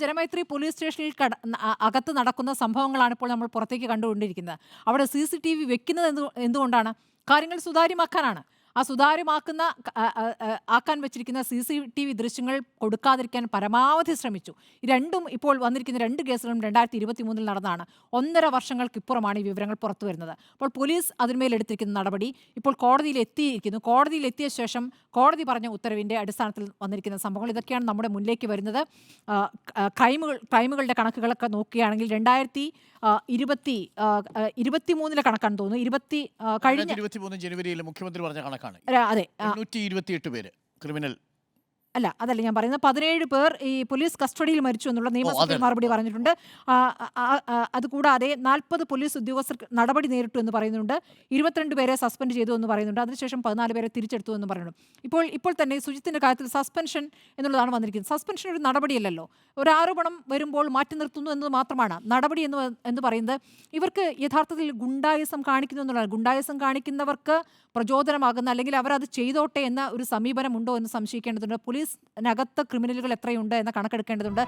Janamaithri police സ്റ്റേഷനിൽ അകത്ത് നടക്കുന്ന സംഭവങ്ങളാണ് ഇപ്പോൾ നമ്മൾ പുറത്തേക്ക് കണ്ടുകൊണ്ടിരിക്കുന്നത്. അവിടെ CCTV വെക്കുന്നത് എന്തുകൊണ്ടാണ്? കാര്യങ്ങൾ സുതാര്യമാക്കാനാണ്. ആ സുതാര്യമാക്കുന്ന ആക്കാൻ വെച്ചിരിക്കുന്ന CCTV ദൃശ്യങ്ങൾ കൊടുക്കാതിരിക്കാൻ പരമാവധി ശ്രമിച്ചു. രണ്ടും ഇപ്പോൾ വന്നിരിക്കുന്ന 2 കേസുകളും 2023 നടന്നതാണ്. 1.5 വർഷങ്ങൾക്കിപ്പുറമാണ് ഈ വിവരങ്ങൾ പുറത്തു വരുന്നത്. അപ്പോൾ പോലീസ് അതിന്മേൽ എടുത്തിരിക്കുന്ന നടപടി ഇപ്പോൾ കോടതിയിൽ എത്തിയിരിക്കുന്നു. കോടതിയിൽ എത്തിയ ശേഷം കോടതി പറഞ്ഞ ഉത്തരവിന്റെ അടിസ്ഥാനത്തിൽ വന്നിരിക്കുന്ന സംഭവങ്ങൾ ഇതൊക്കെയാണ് നമ്മുടെ മുന്നിലേക്ക് വരുന്നത്. ക്രൈമുകളുടെ കണക്കുകളൊക്കെ നോക്കുകയാണെങ്കിൽ 2023 കണക്കാണെന്ന് തോന്നുന്നു. കഴിഞ്ഞ 2023 ജനുവരിയിൽ മുഖ്യമന്ത്രി പറഞ്ഞ കണക്കാണ്. അതെ, 828 പേര് ക്രിമിനൽ. അതല്ല ഞാൻ പറയുന്നത്. 17 പേർ ഈ പോലീസ് കസ്റ്റഡിയിൽ മരിച്ചു എന്നുള്ള നിയമസഭയിൽ മറുപടി പറഞ്ഞിട്ടുണ്ട്. അതുകൂടാതെ 40 പോലീസ് ഉദ്യോഗസ്ഥർ നടപടി നേരിട്ടു എന്ന് പറയുന്നുണ്ട്. 22 പേരെ സസ്പെൻഡ് ചെയ്തു എന്ന് പറയുന്നുണ്ട്. അതിനുശേഷം 14 പേരെ തിരിച്ചെടുത്തു എന്ന് പറയുന്നു. ഇപ്പോൾ തന്നെ സുജിത്തിന്റെ കാര്യത്തിൽ സസ്പെൻഷൻ എന്നുള്ളതാണ് വന്നിരിക്കുന്നത്. സസ്പെൻഷൻ ഒരു നടപടിയല്ലല്ലോ. ഒരു ആരോപണം വരുമ്പോൾ മാറ്റി നിർത്തുന്നു എന്നത് മാത്രമാണ് നടപടി എന്ന് പറയുന്നത്. ഇവർക്ക് യഥാർത്ഥത്തിൽ ഗുണ്ടായിസം കാണിക്കുന്നു എന്നുള്ളതാണ്. ഗുണ്ടായിസം കാണിക്കുന്നവർക്ക് പ്രചോദനമാകുന്ന അല്ലെങ്കിൽ അവരത് ചെയ്തോട്ടെ എന്ന ഒരു സമീപനമുണ്ടോ എന്ന് സംശയിക്കേണ്ടതുണ്ട്. പോലീസിനകത്ത് ക്രിമിനലുകൾ എത്രയുണ്ട് എന്ന കണക്കെടുക്കേണ്ടതുണ്ട്.